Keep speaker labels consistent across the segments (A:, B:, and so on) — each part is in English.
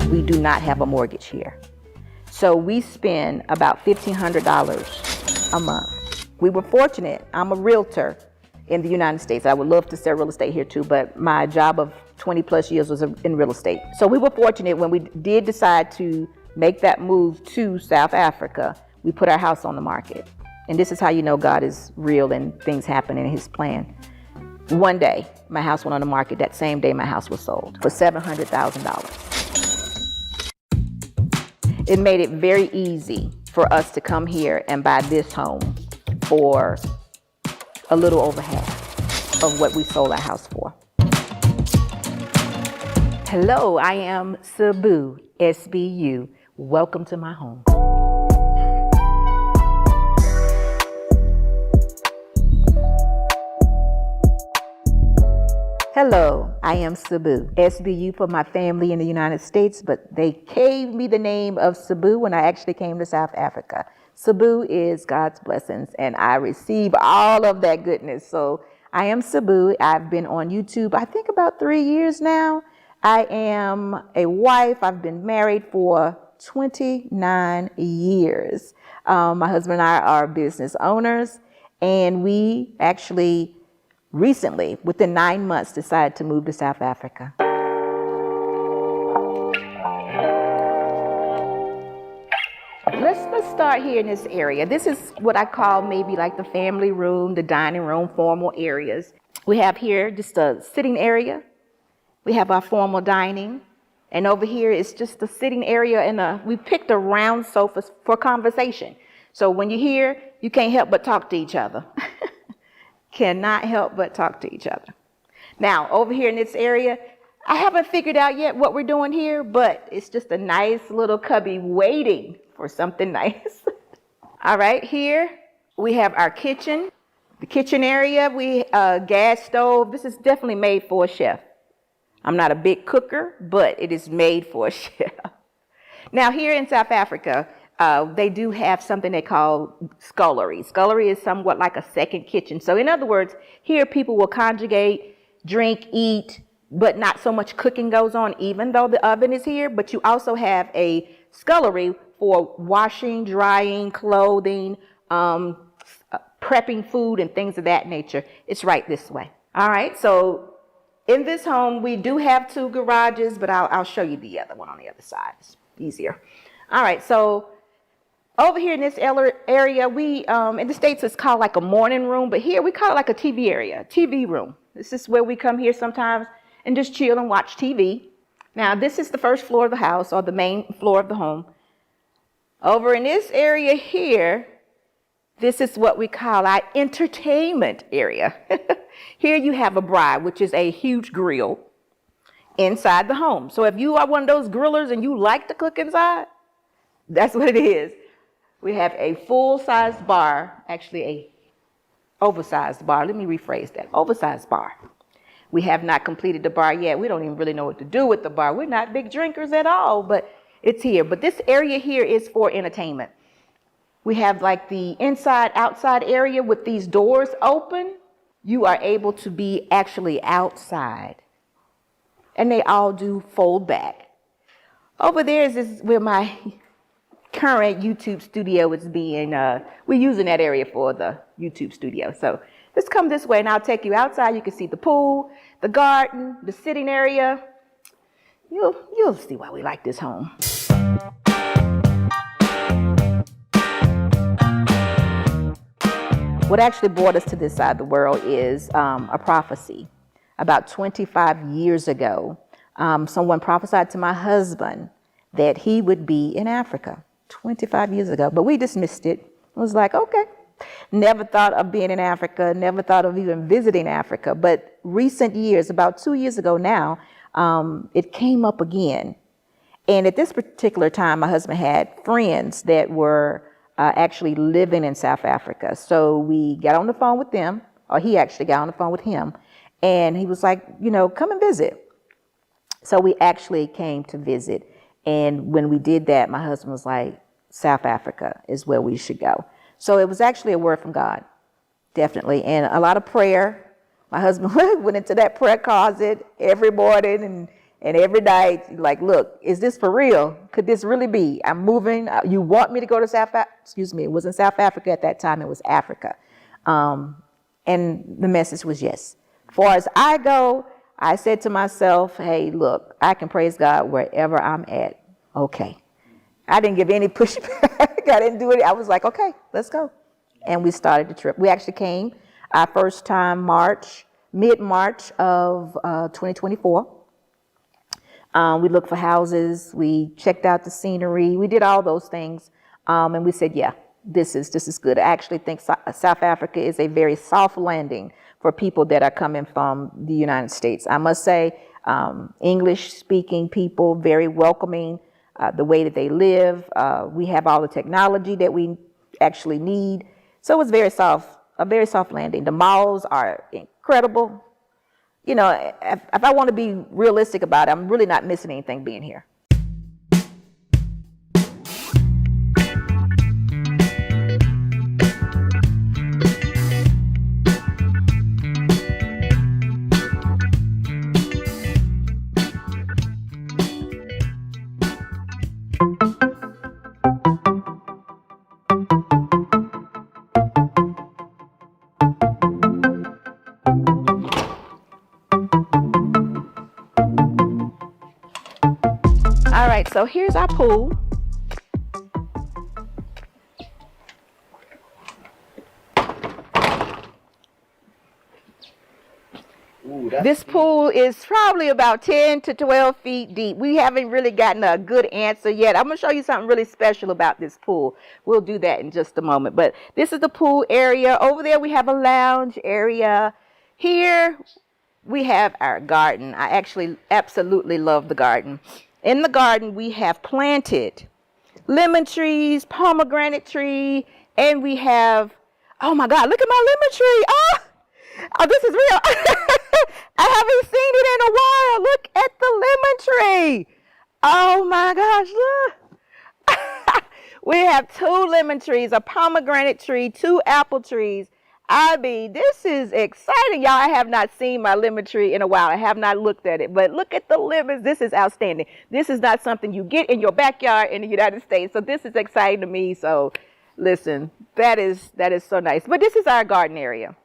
A: We do not have a mortgage here. So we spend about $1,500 a month. We were fortunate. I'm a realtor in the United States. I would love to sell real estate here too, but my job of 20 plus years was in real estate. So we were fortunate when we did decide to make that move to South Africa. We put our house on the market. And this is how you know God is real and things happen in his plan. One day, my house went on the market. That same day, my house was sold for $700,000. It made it very easy for us to come here and buy this home for a little over half of what we sold our house for. Hello, I am SBU, SBU. Welcome to my home. Hello, I am SBU. SBU for my family in the United States, but they gave me the name of SBU when I actually came to South Africa. SBU is God's blessings, and I receive all of that goodness. So I am SBU. I've been on YouTube, I think about 3 years now. I am a wife. I've been married for 29 years. My husband and I are business owners, and we actually recently, within 9 months, decided to move to South Africa. Let's start here in this area. This is what I call maybe like the family room, the dining room, formal areas. We have here just a sitting area. We have our formal dining. And over here is just a sitting area, and we picked a round sofa for conversation. So when you're here, you can't help but talk to each other. Cannot help but talk to each other. Now, over here in this area, I haven't figured out yet what we're doing here, but it's just a nice little cubby waiting for something nice. All right, here we have our kitchen. The kitchen area, we gas stove. This is definitely made for a chef. I'm not a big cooker, but it is made for a chef. Now, here in South Africa, they do have something they call scullery. Scullery is somewhat like a second kitchen. So in other words, here people will conjugate, drink, eat, but not so much cooking goes on, even though the oven is here. But you also have a scullery for washing, drying, clothing, prepping food and things of that nature. It's right this way. All right, so in this home, we do have 2 garages, but I'll show you the other one on the other side. It's easier. All right, so over here in this area, we, in the States, it's called like a morning room, but here we call it like a TV area, TV room. This is where we come here sometimes and just chill and watch TV. Now, this is the first floor of the house, or the main floor of the home. Over in this area here, this is what we call our entertainment area. Here you have a braai, which is a huge grill inside the home. So if you are one of those grillers and you like to cook inside, that's what it is. We have a full-size bar, actually a oversized bar. Let me rephrase that, oversized bar. We have not completed the bar yet. We don't even really know what to do with the bar. We're not big drinkers at all, but it's here. But this area here is for entertainment. We have like the inside, outside area with these doors open. You are able to be actually outside. And they all do fold back. Over there is where my current YouTube studio is being, we're using that area for the YouTube studio. So let's come this way and I'll take you outside. You can see the pool, the garden, the sitting area. You'll see why we like this home. What actually brought us to this side of the world is a prophecy. About 25 years ago, someone prophesied to my husband that he would be in Africa. 25 years ago, but we dismissed it. It was like, okay. Never thought of being in Africa, never thought of even visiting Africa. But recent years, about 2 years ago now, it came up again. And at this particular time, my husband had friends that were actually living in South Africa. So we got on the phone with them, or he actually got on the phone with him. And he was like, come and visit. So we actually came to visit. And when we did that, my husband was like, South Africa is where we should go. So it was actually a word from God, definitely. And a lot of prayer. My husband went into that prayer closet every morning and And every night, like, look, is this for real? Could this really be? I'm moving. You want me to go to it wasn't South Africa at that time. It was Africa. And the message was yes. Far as I go, I said to myself, hey, look, I can praise God wherever I'm at. Okay. I didn't give any pushback. I didn't do it. I was like, okay, let's go. And we started the trip. We actually came our first time mid-March of 2024. We looked for houses. We checked out the scenery. We did all those things. And we said, yeah, this is good. I actually think South Africa is a very soft landing for people that are coming from the United States. I must say, English-speaking people, very welcoming, the way that they live. We have all the technology that we actually need. So it was a very soft landing. The malls are incredible. You know, if I want to be realistic about it, I'm really not missing anything being here. All right, so here's our pool. Ooh, this pool is probably about 10 to 12 feet deep. We haven't really gotten a good answer yet. I'm going to show you something really special about this pool. We'll do that in just a moment. But this is the pool area. Over there we have a lounge area. Here we have our garden. I actually absolutely love the garden. In the garden, we have planted lemon trees, pomegranate tree, and we have, oh my God, look at my lemon tree. Oh, this is real. I haven't seen it in a while. Look at the lemon tree. Oh my gosh, look. We have 2 lemon trees, a pomegranate tree, 2 apple trees. I mean, this is exciting. Y'all, I have not seen my lemon tree in a while. I have not looked at it, but look at the lemons. This is outstanding. This is not something you get in your backyard in the United States. So this is exciting to me. So listen, that is so nice. But this is our garden area.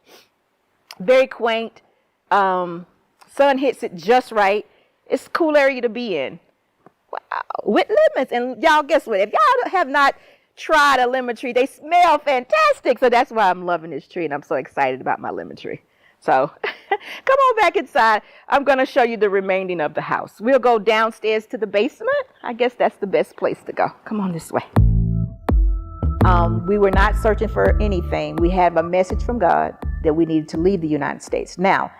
A: Very quaint. Sun hits it just right. It's a cool area to be in. Wow. With lemons. And y'all, guess what? If y'all have not tried a lemon tree, they smell fantastic. So that's why I'm loving this tree, and I'm so excited about my lemon tree. So come on back inside. I'm going to show you the remaining of the house. We'll go downstairs to the basement. I guess that's the best place to go. Come on this way. We were not searching for anything. We had a message from God that we needed to leave the United States. Now,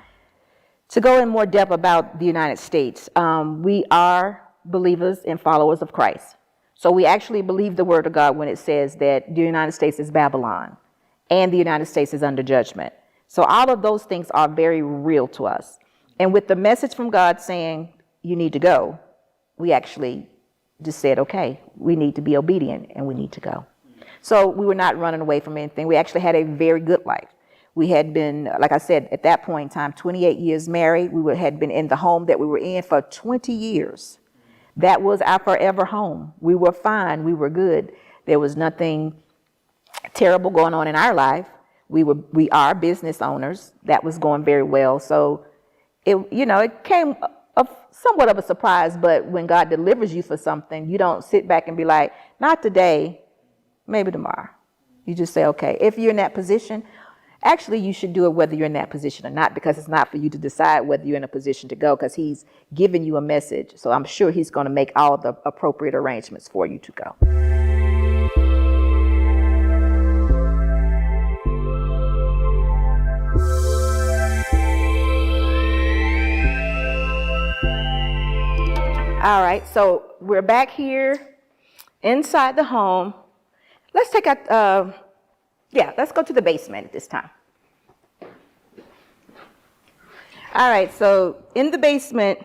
A: to go in more depth about the United States, we are believers and followers of Christ. So we actually believe the word of God when it says that the United States is Babylon and the United States is under judgment. So all of those things are very real to us. And with the message from God saying you need to go, we actually just said, okay, we need to be obedient and we need to go. So we were not running away from anything. We actually had a very good life. We had been, like I said, at that point in time, 28 years married. We had been in the home that we were in for 20 years. That was our forever home. We were fine. We were good. There was nothing terrible going on in our life. We are business owners. That was going very well. So it came somewhat of a surprise, but when God delivers you for something, you don't sit back and be like, not today, maybe tomorrow. You just say, okay, if you're in that position, actually you should do it whether you're in that position or not, because it's not for you to decide whether you're in a position to go, because he's giving you a message. So I'm sure he's going to make all the appropriate arrangements for you to go. All right, so we're back here inside the home. Let's take a, let's go to the basement at this time. All right, so in the basement,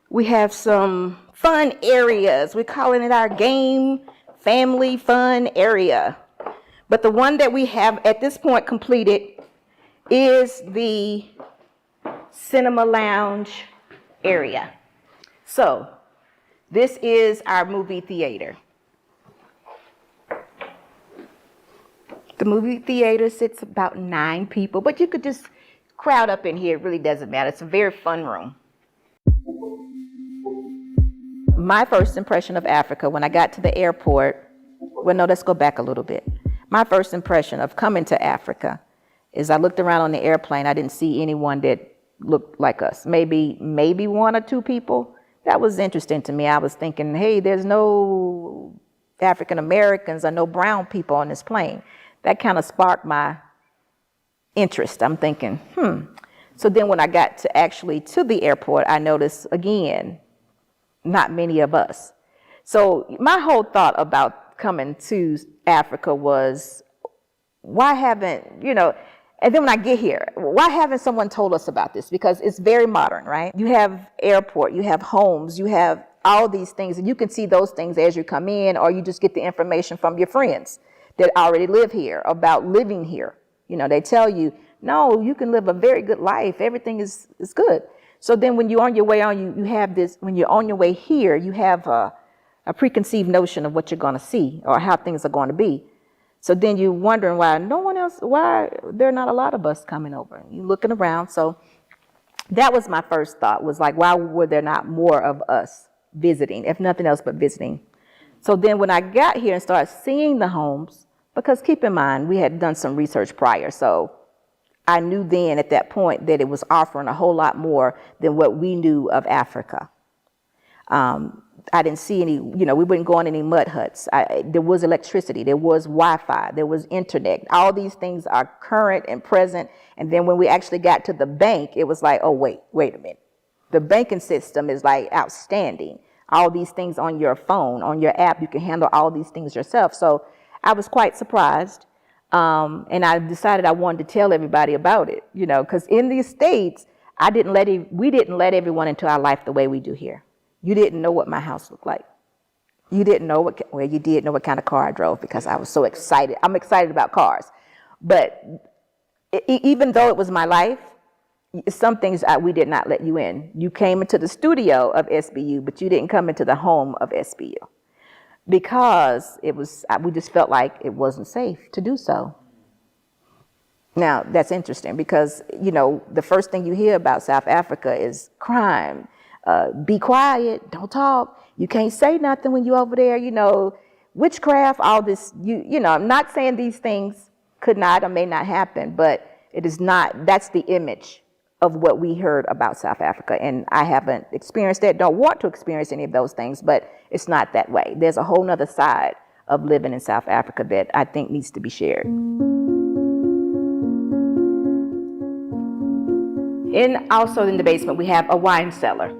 A: we have some fun areas. We're calling it our game family fun area. But the one that we have at this point completed is the cinema lounge area. So this is our movie theater. The movie theater sits about 9 people, but you could just crowd up in here. It really doesn't matter. It's a very fun room. My first impression of Africa when I got to the airport, well, no, let's go back a little bit. My first impression of coming to Africa is I looked around on the airplane. I didn't see anyone that looked like us. Maybe 1 or 2 people. That was interesting to me. I was thinking, hey, there's no African Americans or no brown people on this plane. That kind of sparked my interest. I'm thinking, So then when I got to the airport, I noticed again, not many of us. So my whole thought about coming to Africa was, why haven't, and then when I get here, why haven't someone told us about this? Because it's very modern, right? You have airport, you have homes, you have all these things, and you can see those things as you come in, or you just get the information from your friends that already live here about living here. They tell you, no, you can live a very good life. Everything is good. So then when you're on your way on, you have this, when you're on your way here, you have a preconceived notion of what you're going to see or how things are going to be. So then you're wondering why there are not a lot of us coming over. You're looking around. So that was my first thought, was like, why were there not more of us visiting, if nothing else but visiting? So then when I got here and started seeing the homes, because keep in mind, we had done some research prior, so I knew then at that point that it was offering a whole lot more than what we knew of Africa. I didn't see any, we wouldn't go on any mud huts. There was electricity, there was Wi-Fi, there was internet. All these things are current and present. And then when we actually got to the bank, it was like, oh, wait a minute. The banking system is like outstanding. All these things on your phone, on your app, you can handle all these things yourself. So I was quite surprised. And I decided I wanted to tell everybody about it, because in these States, we didn't let everyone into our life the way we do here. You didn't know what my house looked like. You didn't know you did know what kind of car I drove, because I was so excited. I'm excited about cars. But even though it was my life, some things we did not let you in. You came into the studio of SBU, but you didn't come into the home of SBU, because we just felt like it wasn't safe to do so. Now, that's interesting because, the first thing you hear about South Africa is crime. Be quiet, don't talk. You can't say nothing when you're over there, witchcraft, all this. I'm not saying these things could not or may not happen, but it is not, that's the image of what we heard about South Africa. And I haven't experienced that, don't want to experience any of those things, but it's not that way. There's a whole nother side of living in South Africa that I think needs to be shared. And also in the basement, we have a wine cellar.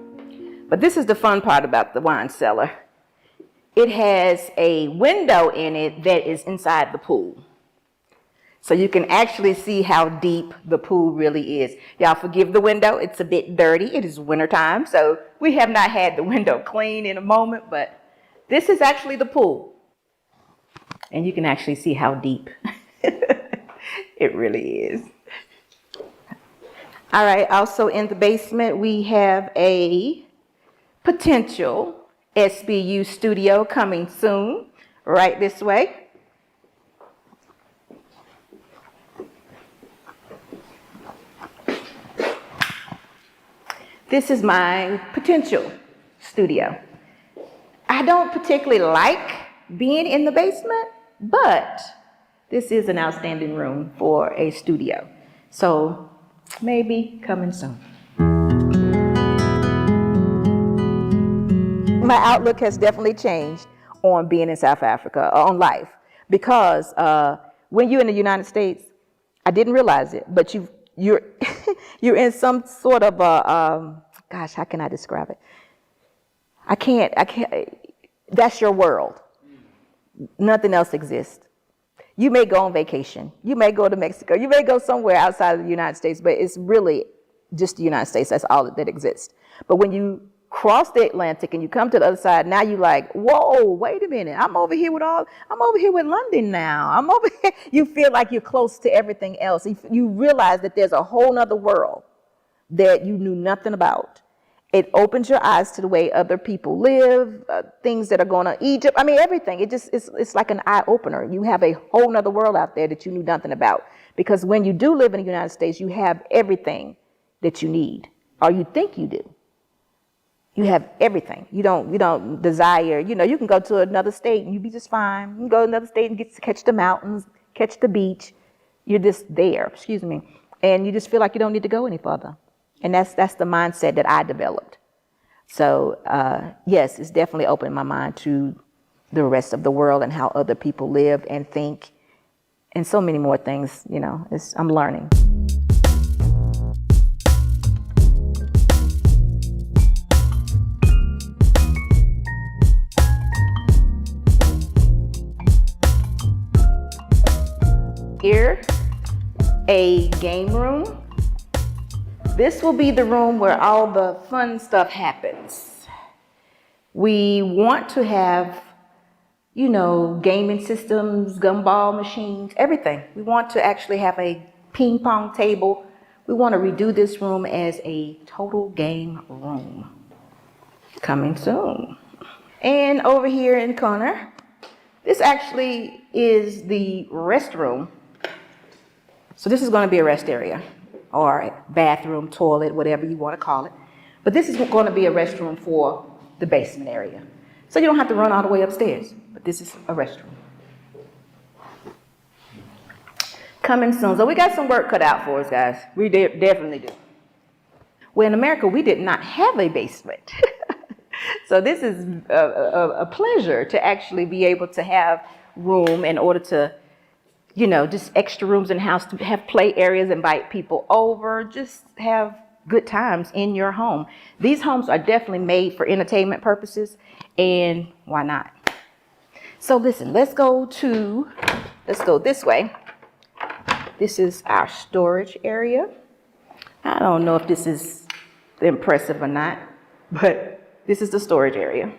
A: But this is the fun part about the wine cellar. It has a window in it that is inside the pool. So you can actually see how deep the pool really is. Y'all forgive the window. It's a bit dirty. It is wintertime, so we have not had the window clean in a moment, but this is actually the pool. And you can actually see how deep it really is. All right, also in the basement, we have a potential SBU studio coming soon, right this way. This is my potential studio. I don't particularly like being in the basement, but this is an outstanding room for a studio. So maybe coming soon. My outlook has definitely changed on being in South Africa, on life, because when you're in the United States, I didn't realize it, but you're you're in some sort of gosh, how can I describe it? I can't, that's your world. Nothing else exists. You may go on vacation. You may go to Mexico. You may go somewhere outside of the United States, but it's really just the United States. That's all that exists. But when you cross the Atlantic and you come to the other side, now you're like, whoa, wait a minute. I'm over here with London now. I'm over here. You feel like you're close to everything else. You realize that there's a whole nother world that you knew nothing about. It opens your eyes to the way other people live, things that are going on Egypt. I mean, everything. It's like an eye opener. You have a whole nother world out there that you knew nothing about. Because when you do live in the United States, you have everything that you need, or you think you do. You have everything. You don't desire, you can go to another state and you be just fine. You can go to another state and get to catch the mountains, catch the beach. You're just there, and you just feel like you don't need to go any further. And that's the mindset that I developed. So yes, it's definitely opened my mind to the rest of the world and how other people live and think, and so many more things. I'm learning. Here, a game room. This will be the room where all the fun stuff happens. We want to have, gaming systems, gumball machines, everything. We want to actually have a ping pong table. We want to redo this room as a total game room. Coming soon. And over here in the corner, this actually is the restroom. So this is going to be a rest area, or a bathroom, toilet, whatever you want to call it. But this is going to be a restroom for the basement area. So you don't have to run all the way upstairs, but this is a restroom. Coming soon. So we got some work cut out for us, guys. We definitely do. Well, in America, we did not have a basement. So this is a pleasure to actually be able to have room in order to just extra rooms in the house, to have play areas, invite people over, just have good times in your home. These homes are definitely made for entertainment purposes, and why not? So listen, let's go this way. This is our storage area. I don't know if this is impressive or not, but this is the storage area.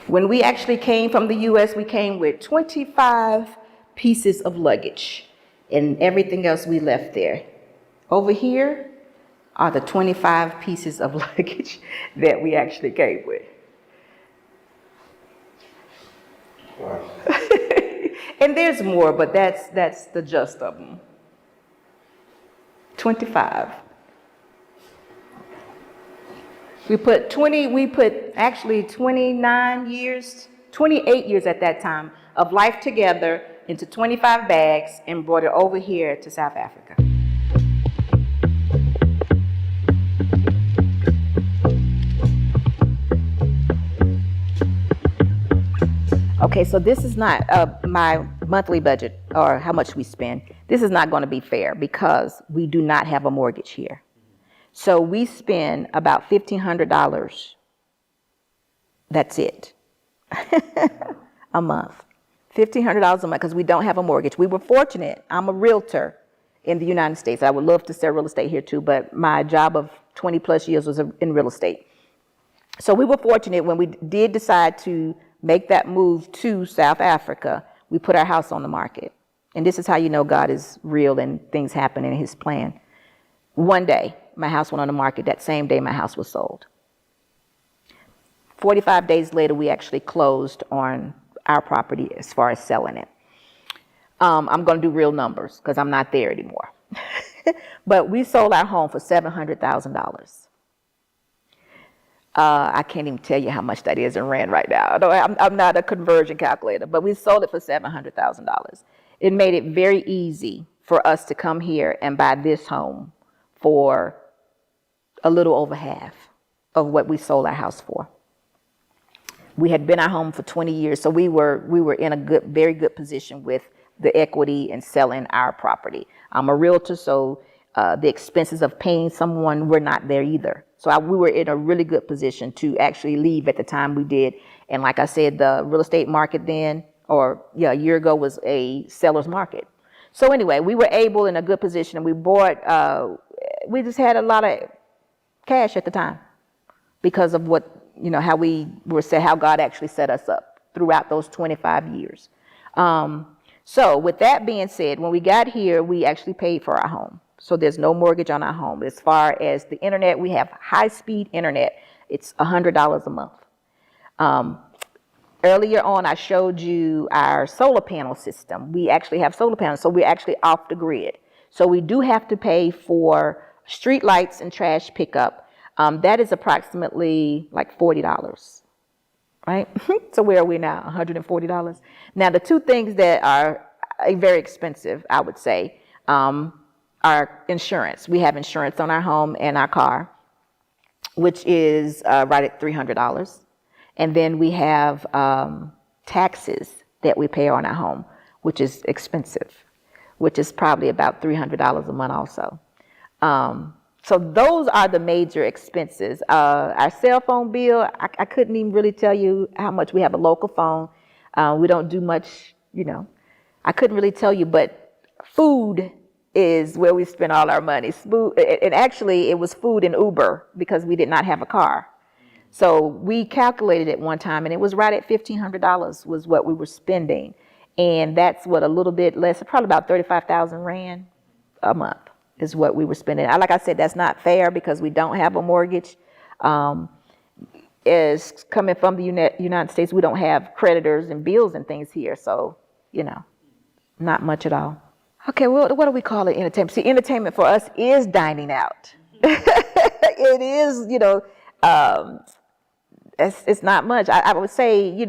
A: When we actually came from the U.S., we came with 25 pieces of luggage, and everything else we left there. Over here are the 25 pieces of luggage that we actually came with. Wow. And there's more, but that's the gist of them. 25. We put 28 years at that time of life together into 25 bags and brought it over here to South Africa. Okay, so this is not my monthly budget or how much we spend. This is not going to be fair because we do not have a mortgage here. So we spend about $1,500. That's it. A month. $1,500 a month because we don't have a mortgage. We were fortunate. I'm a realtor in the United States. I would love to sell real estate here too, but my job of 20 plus years was in real estate. So we were fortunate when we did decide to make that move to South Africa. We put our house on the market. And this is how you know God is real and things happen in his plan. One day, my house went on the market. That same day, my house was sold. 45 days later, we actually closed on our property as far as selling it. I'm going to do real numbers because I'm not there anymore. But we sold our home for $700,000. I can't even tell you how much that is in rand right now. I'm not a conversion calculator, but we sold it for $700,000. It made it very easy for us to come here and buy this home for a little over half of what we sold our house for. We had been our home for 20 years, so we were in a very good position with the equity and selling our property. I'm a realtor, so the expenses of paying someone were not there either. So we were in a really good position to actually leave at the time we did. And like I said, the real estate market then, a year ago, was a seller's market. So anyway, we were able in a good position, and we bought. We just had a lot of cash at the time because of how we were set, how God actually set us up throughout those 25 years. So with that being said, when we got here, we actually paid for our home. So there's no mortgage on our home. As far as the internet, we have high-speed internet. It's $100 a month. Earlier on, I showed you our solar panel system. We actually have solar panels, so we're actually off the grid. So we do have to pay for street lights and trash pickup. That is approximately like $40, right? So where are we now? $140. Now, the two things that are very expensive, I would say, are insurance. We have insurance on our home and our car, which is right at $300. And then we have taxes that we pay on our home, which is expensive, which is probably about $300 a month also. So those are the major expenses. Our cell phone bill, I couldn't even really tell you how much. We have a local phone. We don't do much, I couldn't really tell you, but food is where we spend all our money. And actually, it was food and Uber because we did not have a car. So we calculated it one time, and it was right at $1,500 was what we were spending. And that's what a little bit less, probably about 35,000 Rand a month is what we were spending. Like I said, that's not fair because we don't have a mortgage. Is coming from the United States, we don't have creditors and bills and things here. So, not much at all. Okay, well, what do we call it? Entertainment. See, entertainment for us is dining out. It is, it's not much. I would say,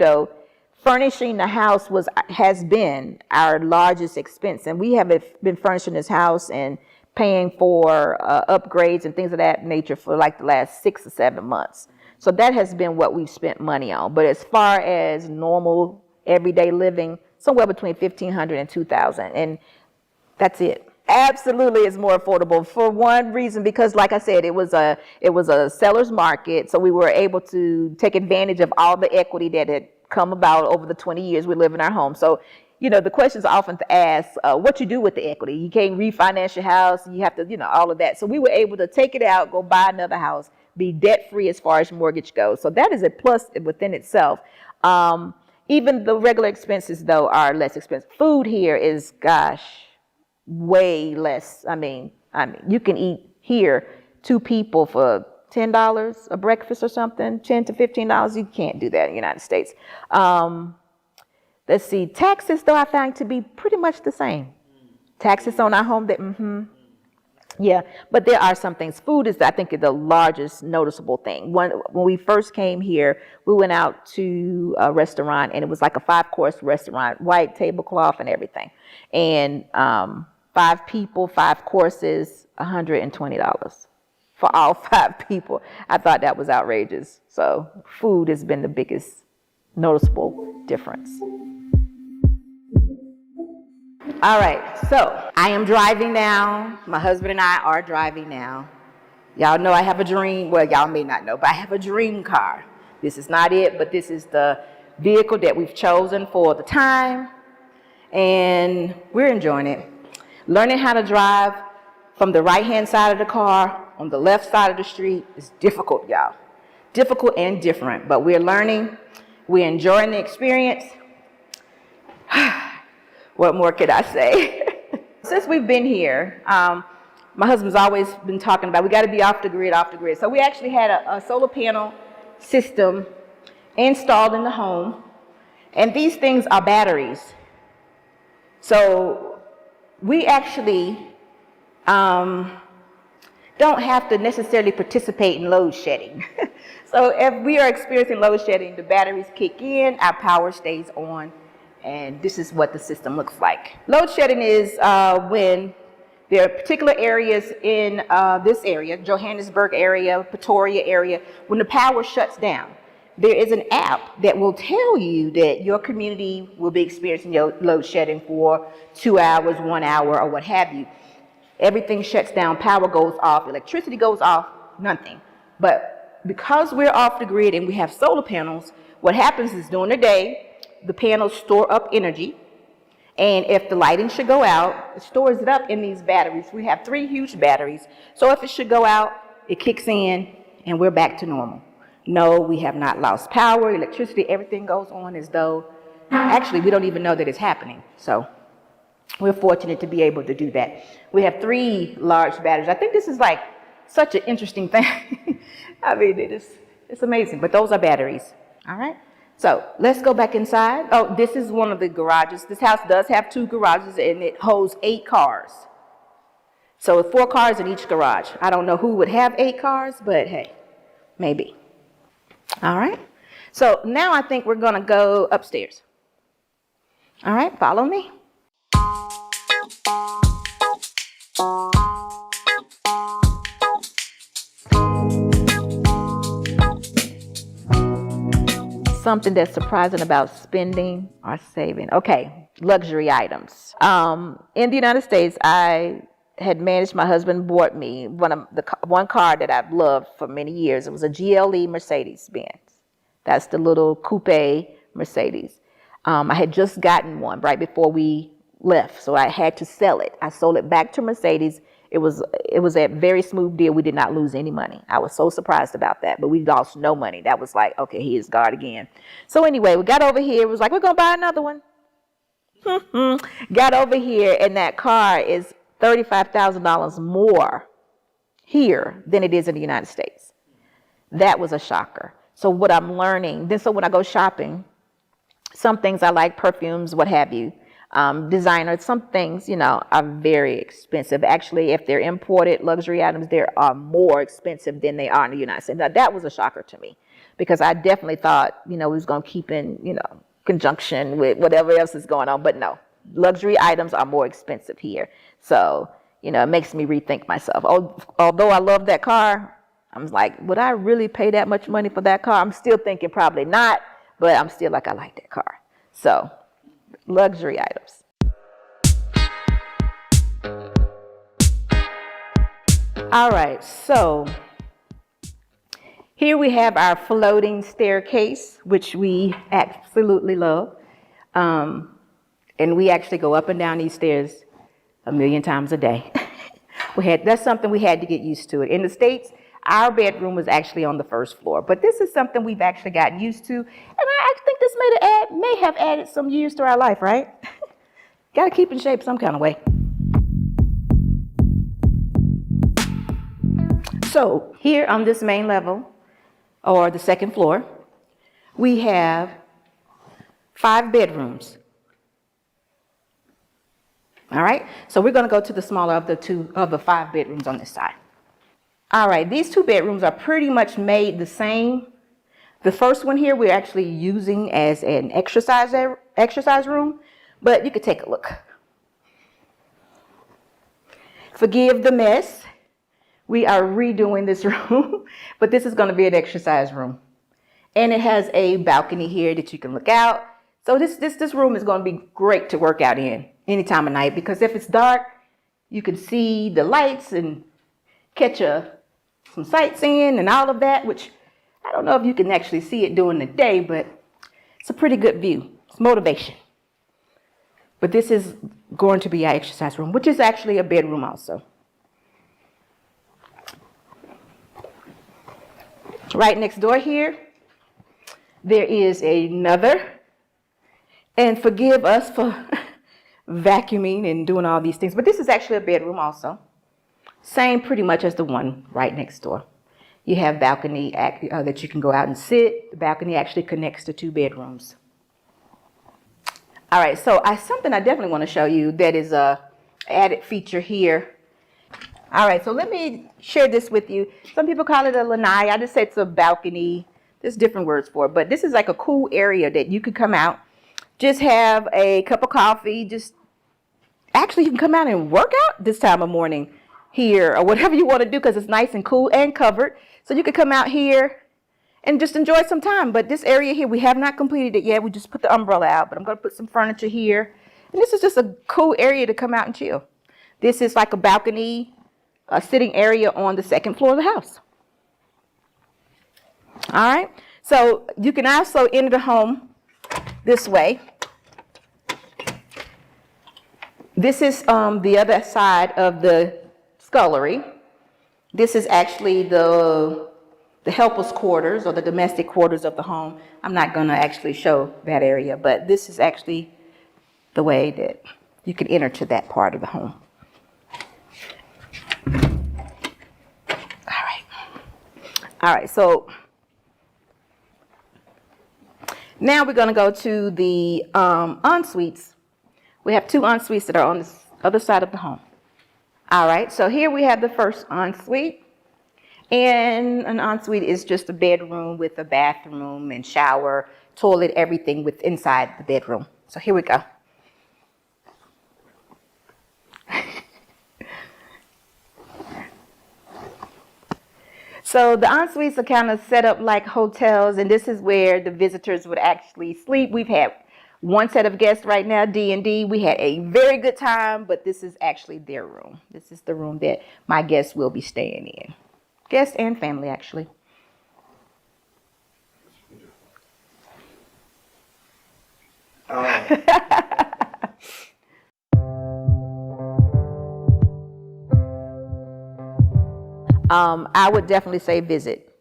A: furnishing the house has been our largest expense, and we have been furnishing this house and paying for upgrades and things of that nature for like the last 6 or 7 months. So that has been what we've spent money on. But as far as normal everyday living, somewhere between $1,500 and $2,000, and that's it. Absolutely, it's more affordable for one reason, because like I said, it was a seller's market, so we were able to take advantage of all the equity that had come about over the 20 years we live in our home. So, the questions are often asked, what you do with the equity. You can't refinance your house, you have to, all of that. So we were able to take it out, go buy another house, be debt-free as far as mortgage goes. So that is a plus within itself. Even the regular expenses, though, are less expensive. Food here is, way less. I mean, you can eat here 2 people for $10 a breakfast or something, $10 to $15. You can't do that in the United States. Let's see, taxes, though, I find to be pretty much the same. Taxes on our home, yeah, but there are some things. Food is, I think, the largest noticeable thing. When we first came here, we went out to a restaurant, and it was like a 5-course restaurant, white tablecloth and everything. And 5 people, 5 courses, $120 for all 5 people. I thought that was outrageous. So food has been the biggest noticeable difference. All right, so I am driving now. My husband and I are driving now. Y'all know I have a dream. Well, y'all may not know, but I have a dream car. This is not it, but this is the vehicle that we've chosen for the time, and we're enjoying it. Learning how to drive from the right-hand side of the car on the left side of the street is difficult, y'all. Difficult and different, but we're learning. We're enjoying the experience. What more could I say? Since we've been here, my husband's always been talking about we got to be off the grid. So we actually had a solar panel system installed in the home, and these things are batteries. So we actually don't have to necessarily participate in load shedding. So if we are experiencing load shedding, the batteries kick in, our power stays on, and this is what the system looks like. Load shedding is when there are particular areas in this area, Johannesburg area, Pretoria area, when the power shuts down. There is an app that will tell you that your community will be experiencing load shedding for 2 hours, 1 hour, or what have you. Everything shuts down, power goes off, electricity goes off, nothing. But because we're off the grid and we have solar panels, what happens is during the day, the panels store up energy, and if the lighting should go out, it stores it up in these batteries. We have 3 huge batteries, so if it should go out, it kicks in, and we're back to normal. No, we have not lost power, electricity, everything goes on as though, actually, we don't even know that it's happening. So We're fortunate to be able to do that. We have 3 large batteries. I think this is like such an interesting thing. I mean, it's amazing, but those are batteries. All right. So let's go back inside. Oh, this is one of the garages. This house does have 2 garages and it holds 8 cars. So 4 cars in each garage. I don't know who would have 8 cars, but hey, maybe. All right. So now I think we're going to go upstairs. All right, follow me. Something that's surprising about spending or saving. Okay, luxury items. In the United States, I had managed, my husband bought me one car that I've loved for many years. It was a GLE Mercedes-Benz. That's the little coupe Mercedes. I had just gotten one right before we left, so I had to sell it. I sold it back to Mercedes. It was a very smooth deal. We did not lose any money. I was so surprised about that, but we lost no money. That was like, okay, here's God again. So anyway, we got over here. It was like, we're going to buy another one. Got over here, and that car is $35,000 more here than it is in the United States. That was a shocker. So what I'm learning, so when I go shopping, some things I like, perfumes, what have you, designer, some things, are very expensive. Actually, if they're imported luxury items, they are more expensive than they are in the United States. Now, that was a shocker to me because I definitely thought, we was going to keep in, conjunction with whatever else is going on. But no, luxury items are more expensive here. So, it makes me rethink myself. Although I love that car, I'm like, would I really pay that much money for that car? I'm still thinking probably not, but I'm still like, I like that car. So, luxury items. All right, so here we have our floating staircase, which we absolutely love. And we actually go up and down these stairs 1,000,000 times a day. That's something we had to get used to. In the States, our bedroom was actually on the first floor, but this is something we've actually gotten used to, and I think this may have added some years to our life, right? Got to keep in shape some kind of way. So here on this main level, or the second floor, we have 5 bedrooms. All right, so we're going to go to the smaller of the 5 bedrooms on this side. All right, these 2 bedrooms are pretty much made the same. The first one here we're actually using as an exercise room, but you could take a look. Forgive the mess. We are redoing this room, but this is going to be an exercise room. And it has a balcony here that you can look out. So this room is going to be great to work out in any time of night, because if it's dark, you can see the lights and catch some sightseeing and all of that, which I don't know if you can actually see it during the day, but it's a pretty good view. It's motivation. But this is going to be our exercise room, which is actually a bedroom also. Right next door here, there is another. And forgive us for vacuuming and doing all these things, but this is actually a bedroom also. Same pretty much as the one right next door. You have balcony that you can go out and sit. The balcony actually connects to 2 bedrooms. All right, so something I definitely want to show you that is a added feature here. All right, so let me share this with you. Some people call it a lanai. I just say it's a balcony. There's different words for it, but this is like a cool area that you could come out, just have a cup of coffee. Actually, you can come out and work out this time of morning here or whatever you want to do, because it's nice and cool and covered. So you could come out here and just enjoy some time. But this area here, we have not completed it yet. We just put the umbrella out, but I'm going to put some furniture here. And this is just a cool area to come out and chill. This is like a balcony, a sitting area on the second floor of the house. All right. So you can also enter the home this way. This is the other side of the scullery. This is actually the helper's quarters or the domestic quarters of the home. I'm not going to actually show that area, but this is actually the way that you can enter to that part of the home. All right, so now we're going to go to the en-suites. We have 2 en-suites that are on the other side of the home. All right, so here we have the first en-suite. And an en-suite is just a bedroom with a bathroom and shower, toilet, everything with inside the bedroom. So here we go. So the en-suites are kind of set up like hotels, and this is where the visitors would actually sleep. We've had one set of guests right now, D&D. We had a very good time, but this is actually their room. This is the room that my guests will be staying in. Guests and family, actually. I would definitely say visit.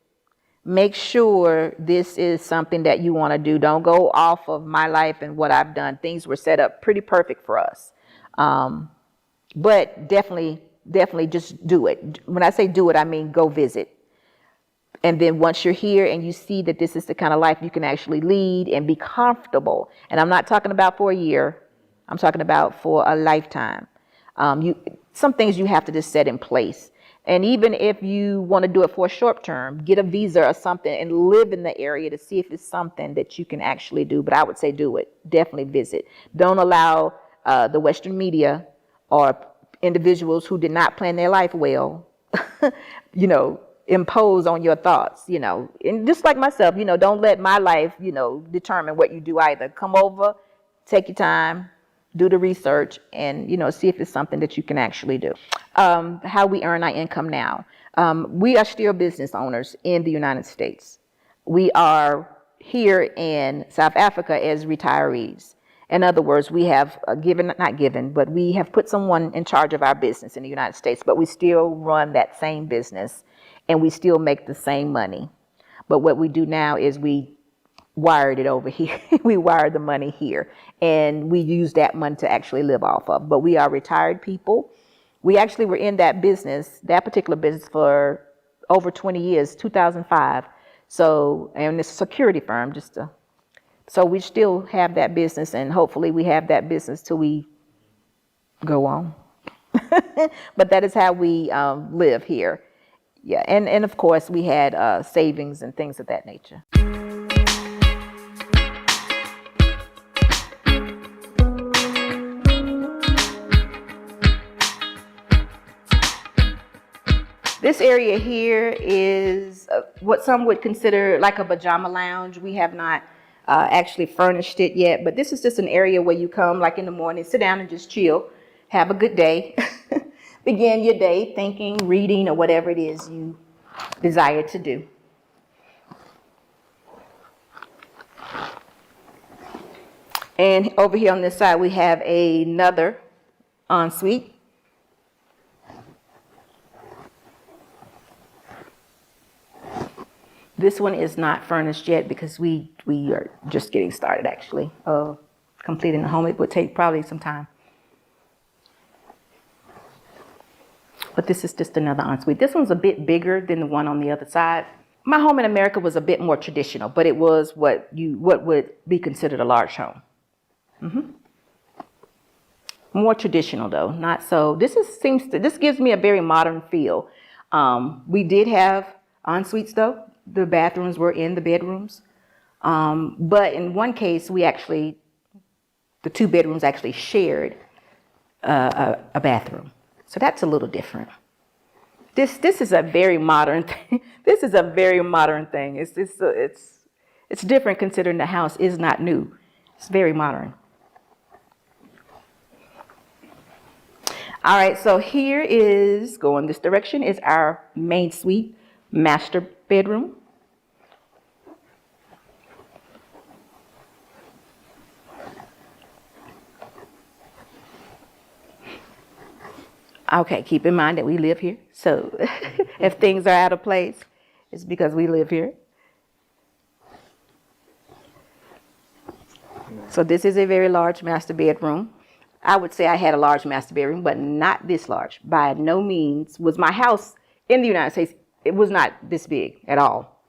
A: Make sure this is something that you want to do. Don't go off of my life and what I've done. Things were set up pretty perfect for us. But definitely just do it. When I say do it, I mean go visit. And then once you're here and you see that this is the kind of life you can actually lead and be comfortable, and I'm not talking about for a year, I'm talking about for a lifetime. Some things you have to just set in place. And even if you want to do it for a short term, get a visa or something and live in the area to see if it's something that you can actually do. But I would say do it. Definitely visit. Don't allow the Western media or individuals who did not plan their life well, impose on your thoughts, and just like myself, don't let my life, determine what you do either. Come over, take your time, do the research, and, see if it's something that you can actually do. How we earn our income now. We are still business owners in the United States. We are here in South Africa as retirees. In other words, we have we have put someone in charge of our business in the United States, but we still run that same business and we still make the same money. But what we do now is we wired it over here. We wired the money here and we use that money to actually live off of. But we are retired people. We actually were in that particular business for over 20 years, 2005. So, and it's a security firm, so we still have that business, and hopefully we have that business till we go on. But that is how we live here. Yeah, and of course we had savings and things of that nature. This area here is what some would consider like a pajama lounge. We have not actually furnished it yet, but this is just an area where you come like in the morning, sit down and just chill, have a good day, begin your day thinking, reading, or whatever it is you desire to do. And over here on this side, we have another ensuite. This one is not furnished yet because we are just getting started, actually, completing the home. It would take probably some time. But this is just another ensuite. This one's a bit bigger than the one on the other side. My home in America was a bit more traditional, but it was what would be considered a large home. More traditional though, not so. This gives me a very modern feel. We did have en-suites though. The bathrooms were in the bedrooms. But in one case, the 2 bedrooms actually shared a bathroom. So that's a little different. This is a very modern thing. This is a very modern thing. It's different considering the house is not new. It's very modern. All right, so here is, going this direction, is our main suite, master bedroom. Okay, keep in mind that we live here. So if things are out of place, it's because we live here. So this is a very large master bedroom. I would say I had a large master bedroom, but not this large. By no means was my house in the United States. It was not this big at all,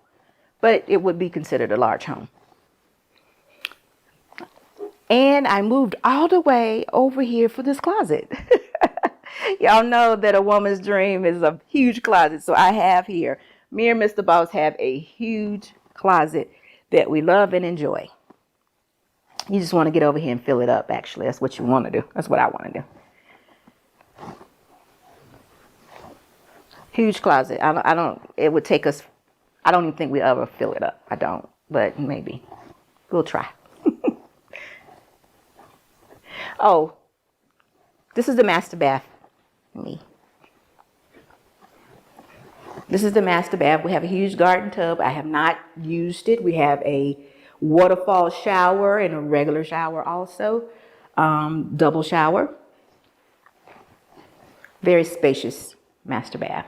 A: but it would be considered a large home. And I moved all the way over here for this closet. Y'all know that a woman's dream is a huge closet. So I have here, me and Mr. Boss have a huge closet that we love and enjoy. You just want to get over here and fill it up, actually. That's what you want to do. That's what I want to do. Huge closet. It would take us, I don't even think we ever fill it up. I don't, but maybe. We'll try. Oh, this is the master bath. This is the master bath. We have a huge garden tub. I have not used it. We have a waterfall shower and a regular shower also. Double shower. Very spacious master bath.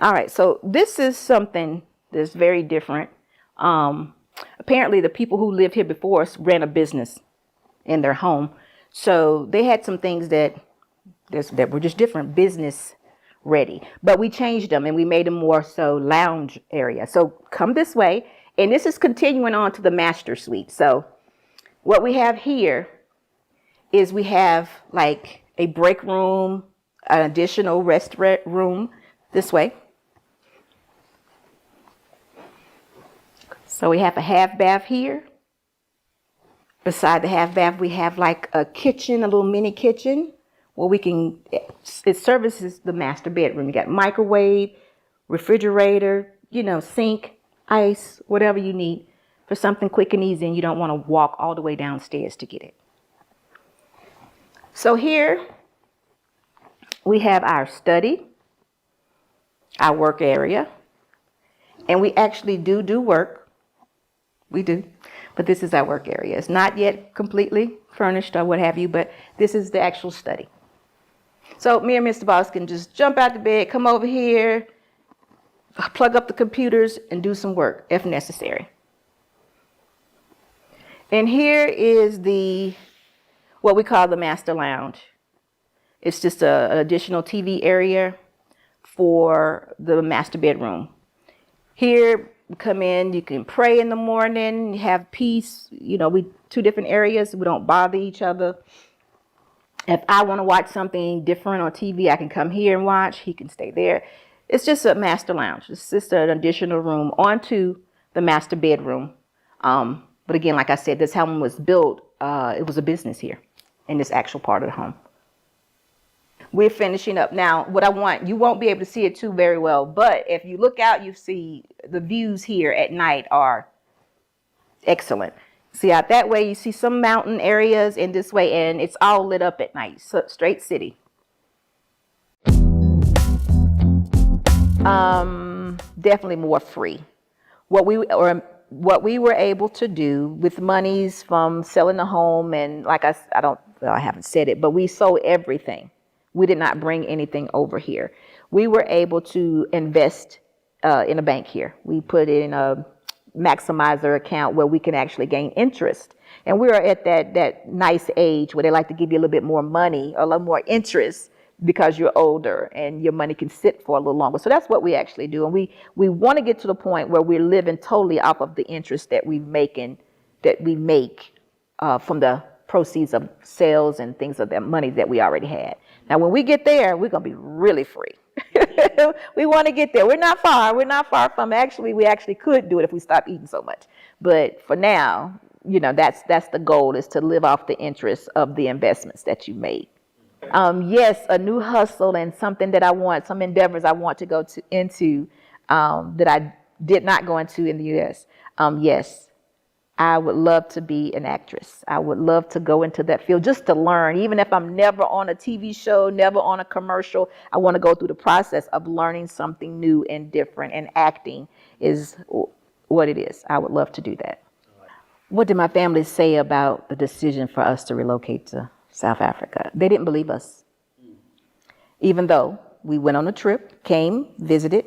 A: All right, so this is something that's very different. Apparently the people who lived here before us ran a business in their home. So they had some things that were just different, business ready. But we changed them and we made them more so lounge area. So come this way. And this is continuing on to the master suite. So what we have here is we have like a break room, an additional rest room this way. So we have a half bath here. Beside the half bath, we have like a kitchen, a little mini kitchen where it services the master bedroom. You got microwave, refrigerator, sink, ice, whatever you need for something quick and easy, and you don't want to walk all the way downstairs to get it. So here we have our study, our work area, and we actually do work. We do, but this is our work area. It's not yet completely furnished or what have you, but this is the actual study. So me and Mr. Boss can just jump out the bed, come over here, plug up the computers, and do some work if necessary. And here is what we call the master lounge. It's just an additional TV area for the master bedroom. Here, you come in, you can pray in the morning, have peace. We two different areas. We don't bother each other. If I want to watch something different on TV, I can come here and watch. He can stay there. It's just a master lounge. It's just an additional room onto the master bedroom. But again, like I said, this home was built. It was a business here in this actual part of the home. We're finishing up now. What I want, you won't be able to see it too very well, but if you look out, you see the views here at night are excellent. See out that way, you see some mountain areas in this way, and it's all lit up at night. So straight city. Definitely more free. What we were able to do with monies from selling the home, and like I haven't said it, but we sold everything. We did not bring anything over here. We were able to invest in a bank here. We put in a maximizer account where we can actually gain interest. And we are at that nice age where they like to give you a little bit more money, a little more interest because you're older and your money can sit for a little longer. So that's what we actually do. And we want to get to the point where we're living totally off of the interest that we make from the proceeds of sales and things of that money that we already had. Now, when we get there, we're going to be really free. We want to get there. We're not far. We're not far from we actually could do it if we stop eating so much. But for now, that's the goal, is to live off the interest of the investments that you made. Yes, a new hustle and something that I want, some endeavors I want to go into that I did not go into in the U.S. Yes. I would love to be an actress. I would love to go into that field just to learn. Even if I'm never on a TV show, never on a commercial, I want to go through the process of learning something new and different, and acting is what it is. I would love to do that. What did my family say about the decision for us to relocate to South Africa? They didn't believe us. Even though we went on a trip, came, visited,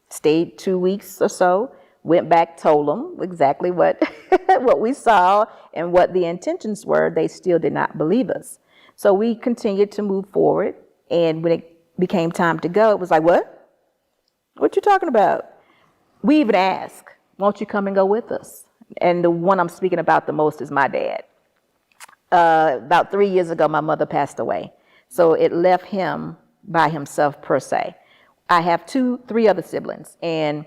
A: stayed 2 weeks or so, went back, told them exactly what what we saw and what the intentions were. They still did not believe us. So we continued to move forward. And when it became time to go, it was like, what? What you talking about? We even asked, won't you come and go with us? And the one I'm speaking about the most is my dad. About 3 years ago, my mother passed away. So it left him by himself per se. I have three other siblings, and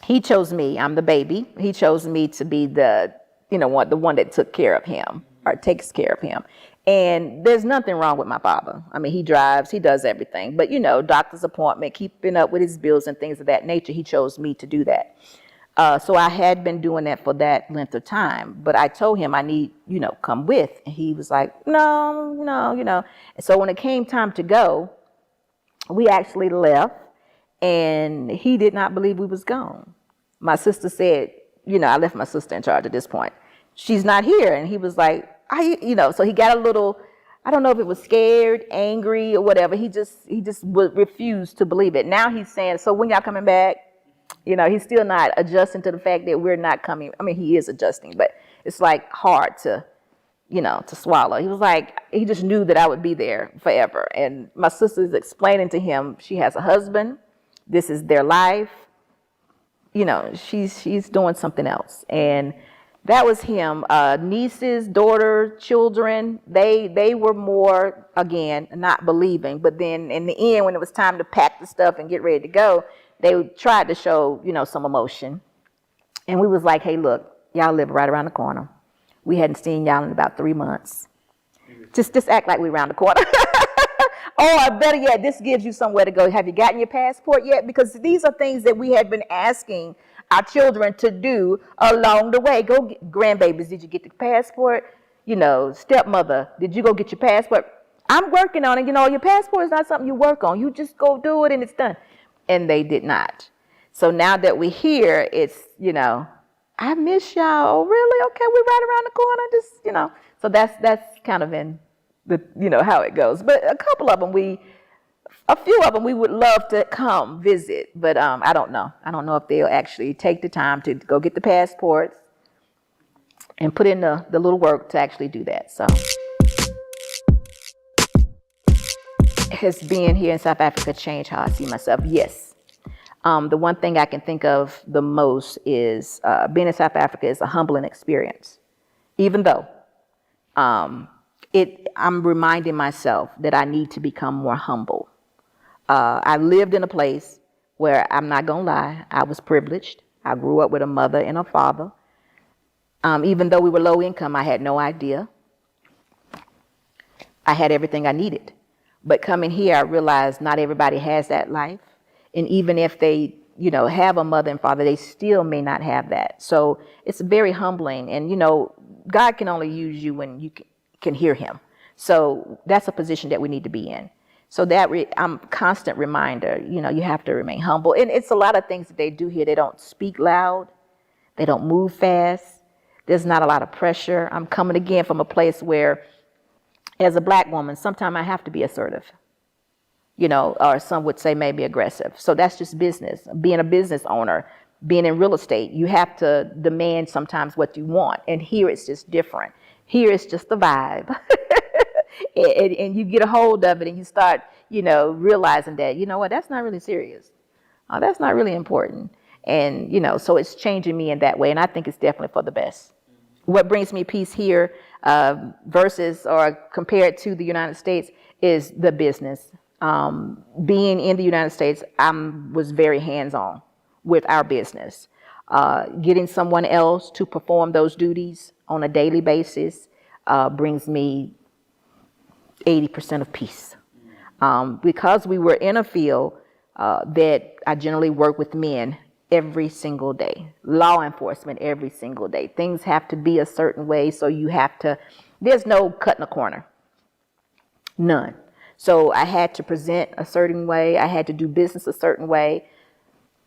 A: he chose me. I'm the baby. He chose me to be the one that took care of him or takes care of him. And there's nothing wrong with my father. I mean, he drives, he does everything. But, doctor's appointment, keeping up with his bills and things of that nature, he chose me to do that. So I had been doing that for that length of time. But I told him I need, come with. And he was like, no. And so when it came time to go, we actually left. And he did not believe we was gone. My sister said, I left my sister in charge at this point. She's not here. And he was like, so he got a little, I don't know if it was scared, angry, or whatever. He just refused to believe it. Now he's saying, so when y'all coming back? He's still not adjusting to the fact that we're not coming. I mean, he is adjusting, but it's like hard to swallow. He was like, he just knew that I would be there forever. And my sister is explaining to him, she has a husband. This is their life. She's doing something else. And that was him. Nieces, daughters, children, they were more, again, not believing. But then in the end, when it was time to pack the stuff and get ready to go, they tried to show, some emotion. And we was like, hey, look, y'all live right around the corner. We hadn't seen y'all in about 3 months. Just act like we're around the corner. Or better yet, this gives you somewhere to go. Have you gotten your passport yet? Because these are things that we had been asking our children to do along the way. Go get, grandbabies, did you get the passport? Stepmother, did you go get your passport? I'm working on it. Your passport is not something you work on. You just go do it and it's done. And they did not. So now that we're here, it's, I miss y'all. Oh, really? Okay, we're right around the corner. Just, so that's kind of in the, how it goes. But a few of them we would love to come visit, but I don't know. I don't know if they'll actually take the time to go get the passports and put in the little work to actually do that. So has being here in South Africa changed how I see myself? Yes. The one thing I can think of the most is being in South Africa is a humbling experience. Even though I'm reminding myself that I need to become more humble. I lived in a place where, I'm not going to lie, I was privileged. I grew up with a mother and a father. Even though we were low income, I had no idea. I had everything I needed. But coming here, I realized not everybody has that life. And even if they, have a mother and father, they still may not have that. So it's very humbling. And, God can only use you when you can hear him. So that's a position that we need to be in. So that I'm constant reminder, you have to remain humble. And it's a lot of things that they do here. They don't speak loud. They don't move fast. There's not a lot of pressure. I'm coming again from a place where, as a black woman, sometimes I have to be assertive, or some would say maybe aggressive. So that's just business. Being a business owner, being in real estate, you have to demand sometimes what you want. And here it's just different. Here it's just the vibe. and you get a hold of it and you start, realizing that, that's not really serious. Oh, that's not really important. And, so it's changing me in that way. And I think it's definitely for the best. What brings me peace here versus or compared to the United States is the business. Being in the United States, I was very hands-on with our business. Getting someone else to perform those duties on a daily basis brings me 80% of peace. Because we were in a field that I generally work with men every single day, law enforcement every single day. Things have to be a certain way, so there's no cutting a corner. None. So I had to present a certain way. I had to do business a certain way.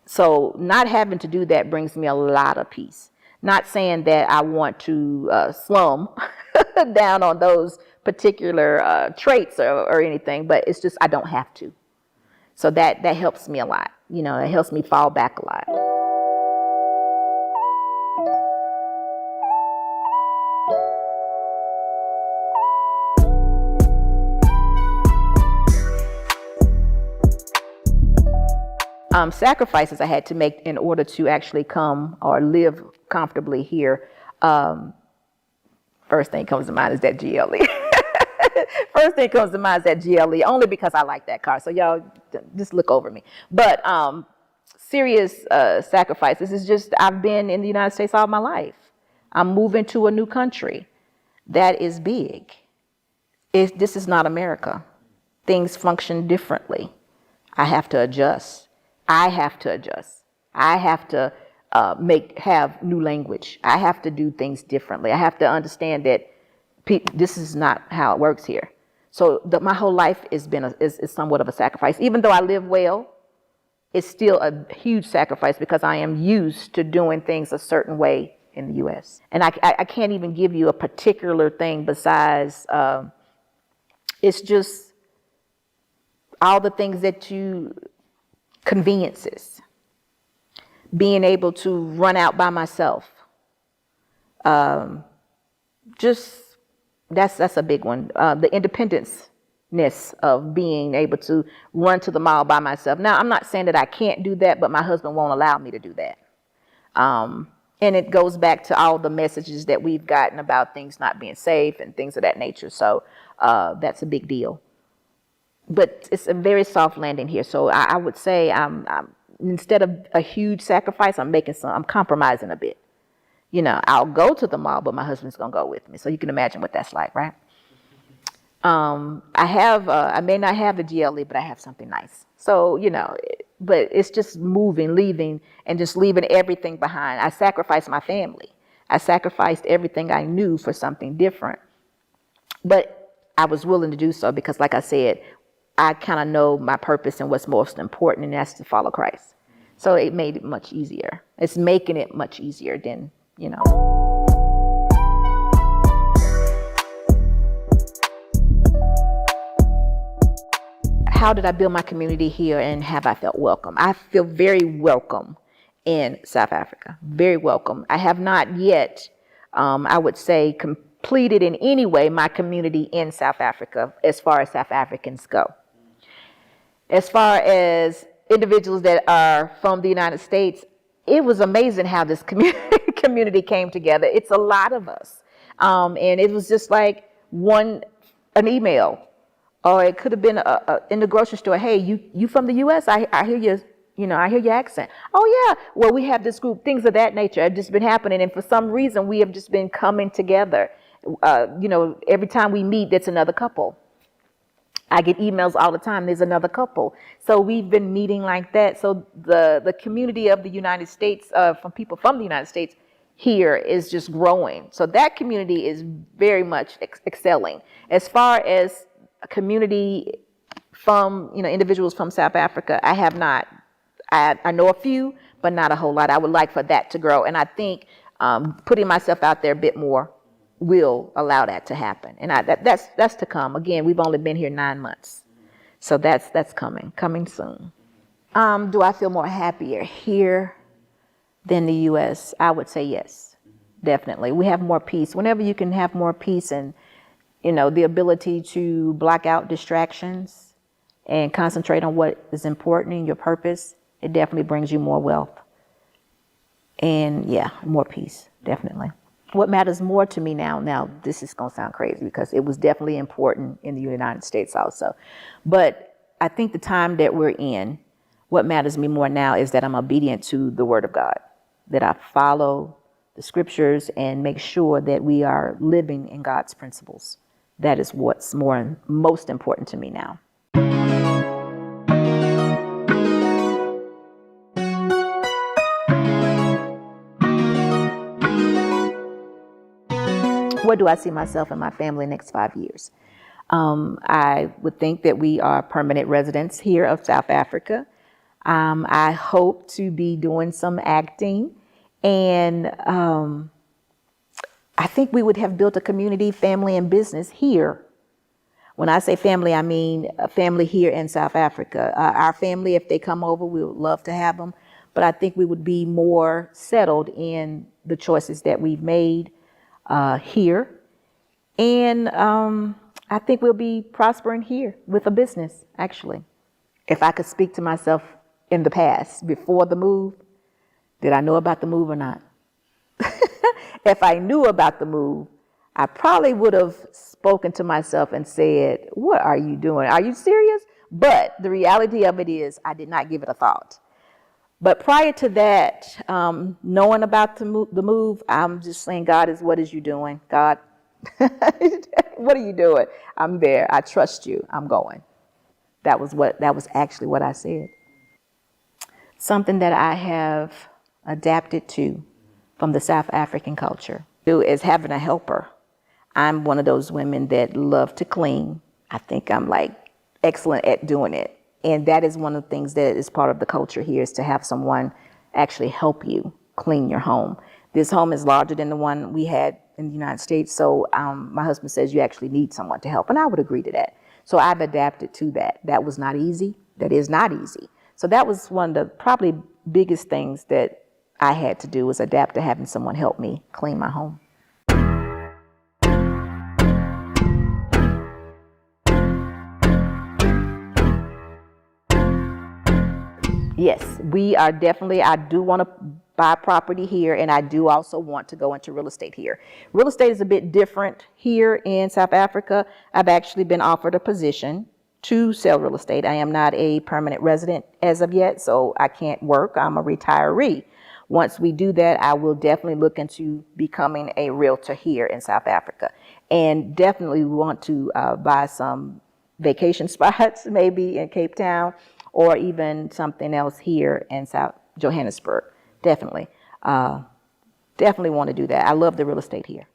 A: So not having to do that brings me a lot of peace. Not saying that I want to slum down on those particular traits or anything, but it's just I don't have to. So that helps me a lot. It helps me fall back a lot. sacrifices I had to make in order to actually come or live comfortably here. First thing comes to mind is that GLE. First thing comes to mind is that GLE, only because I like that car. So y'all just look over me. But serious sacrifices is just, I've been in the United States all my life. I'm moving to a new country. That is big. This is not America. Things function differently. I have to adjust. I have to have new language. I have to do things differently. I have to understand that this is not how it works here. So my whole life is somewhat of a sacrifice. Even though I live well, it's still a huge sacrifice because I am used to doing things a certain way in the U.S. And I can't even give you a particular thing besides it's just all the things that conveniences. Being able to run out by myself. That's a big one. The independence-ness of being able to run to the mall by myself. Now, I'm not saying that I can't do that, but my husband won't allow me to do that. And it goes back to all the messages that we've gotten about things not being safe and things of that nature. So that's a big deal. But it's a very soft landing here. So I would say I'm instead of a huge sacrifice, I'm compromising a bit. I'll go to the mall, but my husband's going to go with me. So you can imagine what that's like, right? I may not have the GLE, but I have something nice. So, but it's just leaving, and just leaving everything behind. I sacrificed my family. I sacrificed everything I knew for something different. But I was willing to do so because, like I said, I kind of know my purpose and what's most important, and that's to follow Christ. So it made it much easier. It's making it much easier than, How did I build my community here, and have I felt welcome? I feel very welcome in South Africa. Very welcome. I have not yet, I would say, completed in any way my community in South Africa as far as South Africans go. As far as individuals that are from the United States, it was amazing how this community came together. It's a lot of us. And it was just like an email, or it could have been in the grocery store. Hey, you from the U.S.? I hear I hear your accent. Oh yeah. Well, we have this group, things of that nature have just been happening. And for some reason, we have just been coming together. Every time we meet, it's another couple. I get emails all the time. There's another couple. So we've been meeting like that. So the community of the United States, from people from the United States here, is just growing. So that community is very much excelling. As far as a community from, individuals from South Africa, I have not. I know a few, but not a whole lot. I would like for that to grow. And I think putting myself out there a bit more will allow that to happen. And that's to come. Again, we've only been here 9 months. So that's coming soon. Do I feel more happier here than the U.S.? I would say yes, definitely. We have more peace. Whenever you can have more peace and, the ability to block out distractions and concentrate on what is important in your purpose, it definitely brings you more wealth. And yeah, more peace, definitely. What matters more to me now, this is going to sound crazy because it was definitely important in the United States also. But I think the time that we're in, what matters to me more now is that I'm obedient to the Word of God, that I follow the scriptures and make sure that we are living in God's principles. That is what's most important to me now. Where do I see myself and my family next 5 years? I would think that we are permanent residents here of South Africa. I hope to be doing some acting, and I think we would have built a community, family, and business here. When I say family, I mean a family here in South Africa. Our family, if they come over, we would love to have them. But I think we would be more settled in the choices that we've made here. And I think we'll be prospering here with a business, actually. If I could speak to myself in the past before the move. Did I know about the move or not? If I knew about the move, I probably would have spoken to myself and said, what are you doing? Are you serious? But the reality of it is I did not give it a thought. But prior to that, knowing about the move, I'm just saying, God, what is you doing? God, what are you doing? I'm there. I trust you. I'm going. That was actually what I said. Something that I have adapted to from the South African culture is having a helper. I'm one of those women that love to clean. I think I'm like excellent at doing it. And that is one of the things that is part of the culture here, is to have someone actually help you clean your home. This home is larger than the one we had in the United States. So my husband says you actually need someone to help. And I would agree to that. So I've adapted to that. That was not easy. That is not easy. So that was one of the probably biggest things that I had to do, was adapt to having someone help me clean my home. Yes, we are definitely, I do want to buy property here, and I do also want to go into real estate here. Real estate is a bit different here in South Africa. I've actually been offered a position to sell real estate. I am not a permanent resident as of yet, so I can't work. I'm a retiree. Once we do that, I will definitely look into becoming a realtor here in South Africa, and definitely want to buy some vacation spots, maybe in Cape Town, or even something else here in South Johannesburg. Definitely. Definitely want to do that. I love the real estate here.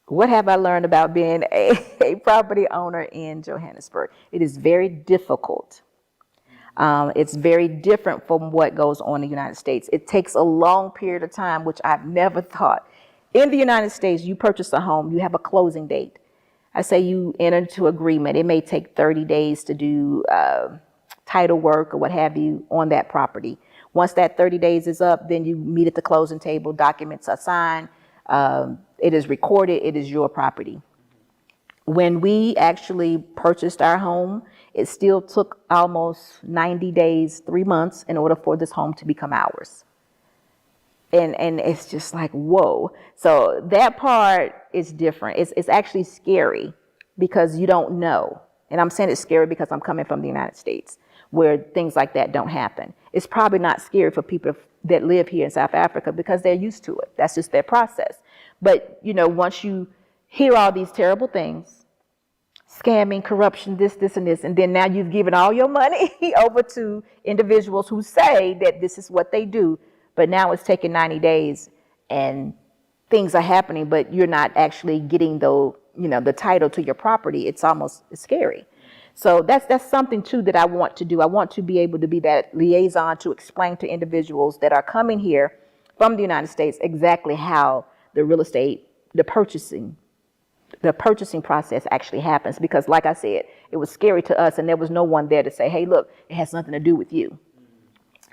A: What have I learned about being a property owner in Johannesburg? It is very difficult. It's very different from what goes on in the United States. It takes a long period of time, which I've never thought. In the United States, you purchase a home, you have a closing date. I say you enter into agreement. It may take 30 days to do title work or what have you on that property. Once that 30 days is up, then you meet at the closing table, documents are signed, it is recorded, it is your property. When we actually purchased our home, it still took almost 90 days, 3 months, in order for this home to become ours. And it's just like, whoa. So that part is different. It's actually scary because you don't know. And I'm saying it's scary because I'm coming from the United States, where things like that don't happen. It's probably not scary for people that live here in South Africa because they're used to it. That's just their process. But, you know, once you hear all these terrible things, scamming, corruption, this, and this, and then now you've given all your money over to individuals who say that this is what they do, but now it's taking 90 days and things are happening, but you're not actually getting the title to your property. It's scary. So that's something too that I want to do. I want to be able to be that liaison to explain to individuals that are coming here from the United States exactly how the real estate, the purchasing process actually happens. Because like I said, it was scary to us, and there was no one there to say, hey, look, it has nothing to do with you.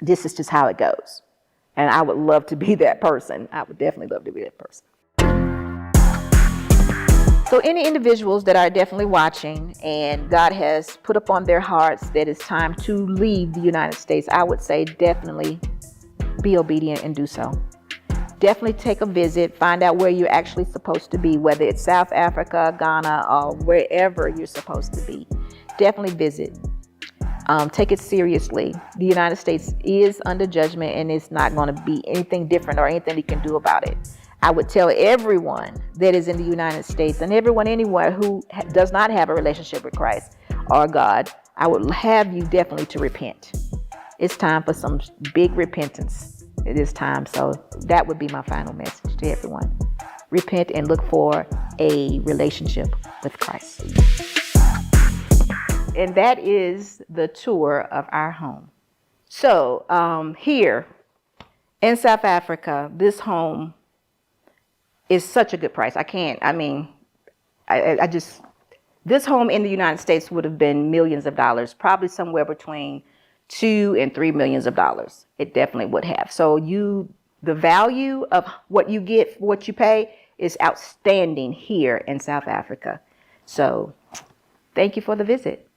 A: This is just how it goes. And I would love to be that person. I would definitely love to be that person. So any individuals that are definitely watching and God has put upon their hearts that it's time to leave the United States, I would say definitely be obedient and do so. Definitely take a visit, find out where you're actually supposed to be, whether it's South Africa, Ghana, or wherever you're supposed to be. Definitely visit. Take it seriously. The United States is under judgment, and it's not going to be anything different or anything you can do about it. I would tell everyone that is in the United States and everyone anywhere who does not have a relationship with Christ or God, I would have you definitely to repent. It's time for some big repentance. It is time. So that would be my final message to everyone. Repent and look for a relationship with Christ. And that is the tour of our home. So here in South Africa, this home is such a good price. This home in the United States would have been millions of dollars, probably somewhere between $2 and $3 million. It definitely would have. So the value of what you get, what you pay, is outstanding here in South Africa. So thank you for the visit.